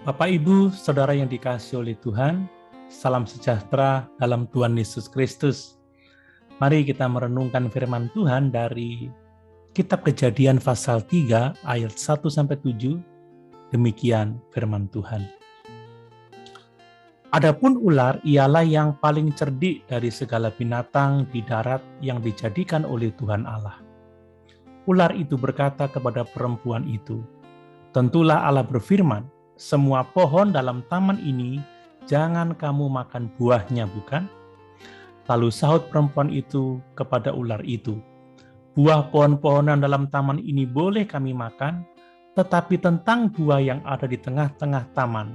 Bapak, Ibu, Saudara yang dikasihi oleh Tuhan, salam sejahtera dalam Tuhan Yesus Kristus. Mari kita merenungkan firman Tuhan dari Kitab Kejadian pasal 3 ayat 1-7. Demikian firman Tuhan. Adapun ular ialah yang paling cerdik dari segala binatang di darat yang dijadikan oleh Tuhan Allah. Ular itu berkata kepada perempuan itu, "Tentulah Allah berfirman, semua pohon dalam taman ini jangan kamu makan buahnya, bukan?" Lalu sahut perempuan itu kepada ular itu, "Buah pohon-pohonan dalam taman ini boleh kami makan, tetapi tentang buah yang ada di tengah-tengah taman,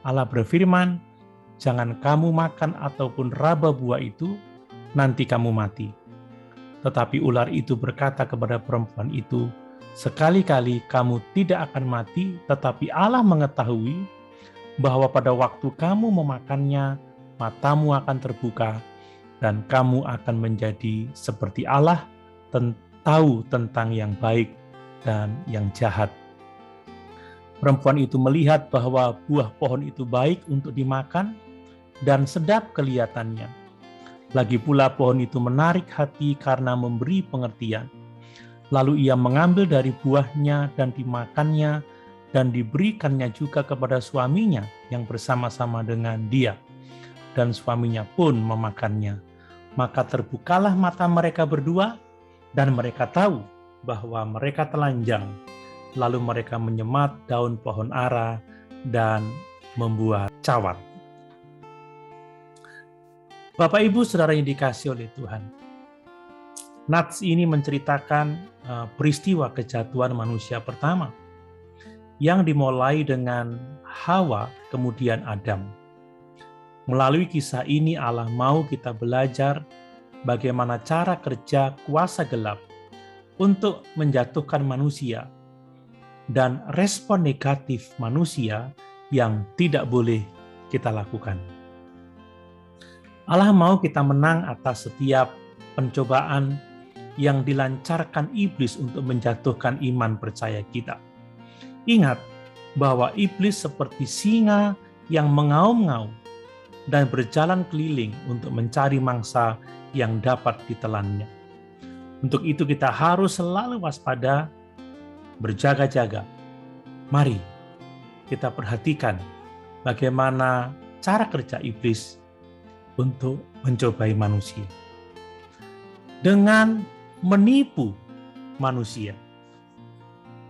Allah berfirman, jangan kamu makan ataupun raba buah itu, nanti kamu mati." Tetapi ular itu berkata kepada perempuan itu, "Sekali-kali kamu tidak akan mati, tetapi Allah mengetahui bahwa pada waktu kamu memakannya, matamu akan terbuka, dan kamu akan menjadi seperti Allah, tahu tentang yang baik dan yang jahat." Perempuan itu melihat bahwa buah pohon itu baik untuk dimakan dan sedap kelihatannya. Lagi pula pohon itu menarik hati karena memberi pengertian. Lalu ia mengambil dari buahnya dan dimakannya, dan diberikannya juga kepada suaminya yang bersama-sama dengan dia. Dan suaminya pun memakannya. Maka terbukalah mata mereka berdua, dan mereka tahu bahwa mereka telanjang. Lalu mereka menyemat daun pohon ara dan membuat cawat. Bapak, Ibu, Saudara yang dikasihi oleh Tuhan, nats ini menceritakan peristiwa kejatuhan manusia pertama yang dimulai dengan Hawa kemudian Adam. Melalui kisah ini Allah mau kita belajar bagaimana cara kerja kuasa gelap untuk menjatuhkan manusia dan respon negatif manusia yang tidak boleh kita lakukan. Allah mau kita menang atas setiap pencobaan yang dilancarkan iblis untuk menjatuhkan iman percaya kita. Ingat bahwa iblis seperti singa yang mengaum-ngaum dan berjalan keliling untuk mencari mangsa yang dapat ditelannya. Untuk itu kita harus selalu waspada, berjaga-jaga. Mari kita perhatikan bagaimana cara kerja iblis untuk mencobai manusia. Dengan menipu manusia.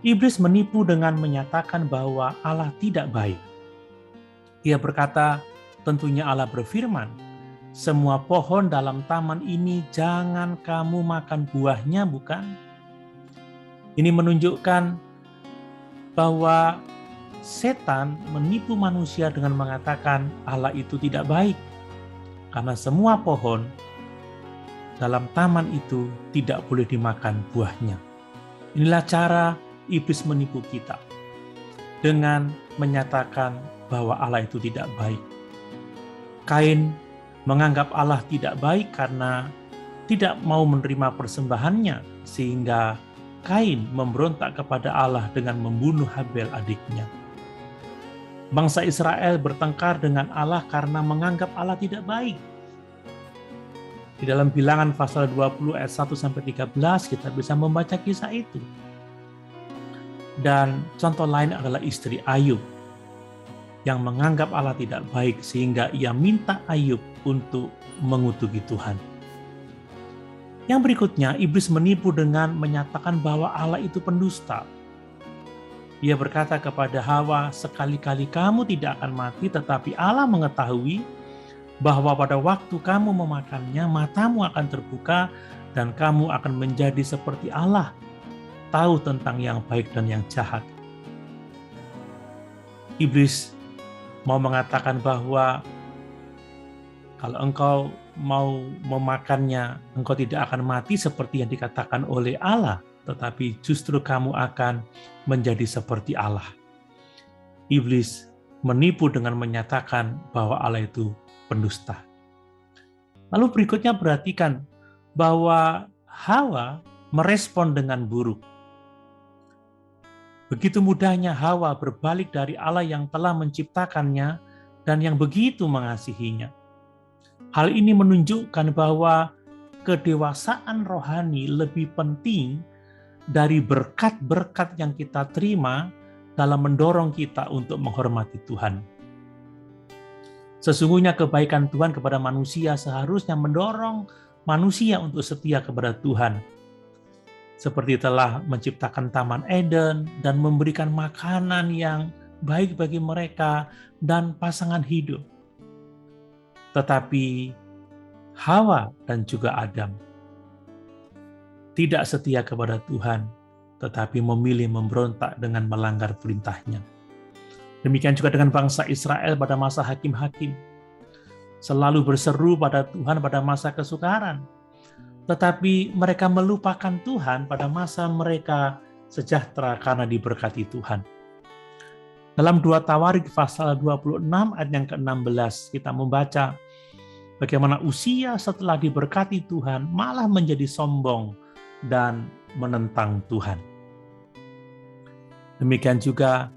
Iblis menipu dengan menyatakan bahwa Allah tidak baik. Ia berkata, tentunya Allah berfirman, semua pohon dalam taman ini jangan kamu makan buahnya, bukan? Ini menunjukkan bahwa setan menipu manusia dengan mengatakan Allah itu tidak baik. Karena semua pohon dalam taman itu tidak boleh dimakan buahnya. Inilah cara iblis menipu kita dengan menyatakan bahwa Allah itu tidak baik. Kain menganggap Allah tidak baik karena tidak mau menerima persembahannya, sehingga Kain memberontak kepada Allah dengan membunuh Habel adiknya. Bangsa Israel bertengkar dengan Allah karena menganggap Allah tidak baik. Di dalam Bilangan pasal 20 ayat 1-13 kita bisa membaca kisah itu. Dan contoh lain adalah istri Ayub yang menganggap Allah tidak baik sehingga ia minta Ayub untuk mengutuki Tuhan. Yang berikutnya, iblis menipu dengan menyatakan bahwa Allah itu pendusta. Ia berkata kepada Hawa, sekali-kali kamu tidak akan mati, tetapi Allah mengetahui bahwa pada waktu kamu memakannya, matamu akan terbuka dan kamu akan menjadi seperti Allah, tahu tentang yang baik dan yang jahat. Iblis mau mengatakan bahwa kalau engkau mau memakannya, engkau tidak akan mati seperti yang dikatakan oleh Allah, tetapi justru kamu akan menjadi seperti Allah. Iblis menipu dengan menyatakan bahwa Allah itu pendusta. Lalu berikutnya perhatikan bahwa Hawa merespon dengan buruk. Begitu mudahnya Hawa berbalik dari Allah yang telah menciptakannya dan yang begitu mengasihinya. Hal ini menunjukkan bahwa kedewasaan rohani lebih penting dari berkat-berkat yang kita terima dalam mendorong kita untuk menghormati Tuhan. Sesungguhnya kebaikan Tuhan kepada manusia seharusnya mendorong manusia untuk setia kepada Tuhan. Seperti telah menciptakan Taman Eden dan memberikan makanan yang baik bagi mereka dan pasangan hidup. Tetapi Hawa dan juga Adam tidak setia kepada Tuhan, tetapi memilih memberontak dengan melanggar perintah-Nya. Demikian juga dengan bangsa Israel pada masa hakim-hakim. Selalu berseru pada Tuhan pada masa kesukaran. Tetapi mereka melupakan Tuhan pada masa mereka sejahtera karena diberkati Tuhan. Dalam 2 Tawarik pasal 26 ayat yang ke-16 kita membaca bagaimana Uzia setelah diberkati Tuhan malah menjadi sombong dan menentang Tuhan. Demikian juga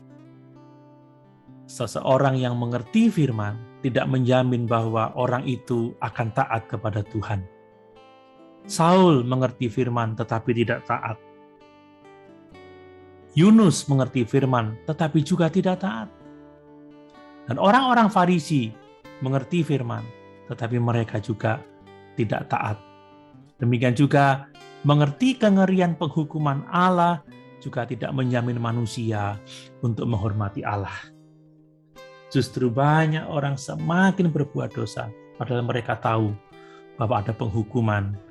seseorang yang mengerti firman tidak menjamin bahwa orang itu akan taat kepada Tuhan. Saul mengerti firman tetapi tidak taat. Yunus mengerti firman tetapi juga tidak taat. Dan orang-orang Farisi mengerti firman tetapi mereka juga tidak taat. Demikian juga mengerti kengerian penghukuman Allah juga tidak menjamin manusia untuk menghormati Allah. Justru banyak orang semakin berbuat dosa padahal mereka tahu bahwa ada penghukuman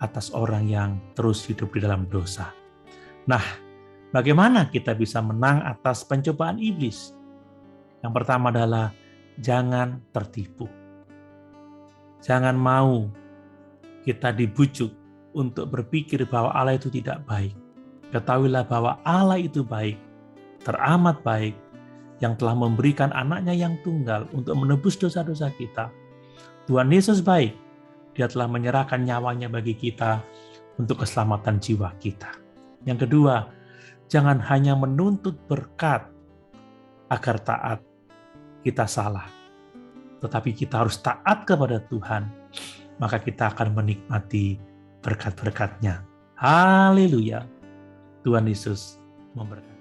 atas orang yang terus hidup di dalam dosa. Nah, bagaimana kita bisa menang atas pencobaan iblis? Yang pertama adalah jangan tertipu. Jangan mau kita dibujuk untuk berpikir bahwa Allah itu tidak baik. Ketahuilah bahwa Allah itu baik, teramat baik, yang telah memberikan anaknya yang tunggal untuk menebus dosa-dosa kita. Tuhan Yesus baik. Dia telah menyerahkan nyawanya bagi kita untuk keselamatan jiwa kita. Yang kedua, jangan hanya menuntut berkat agar taat. Kita salah. Tetapi kita harus taat kepada Tuhan. Maka kita akan menikmati berkat-berkat-Nya. Haleluya. Tuhan Yesus memberkati.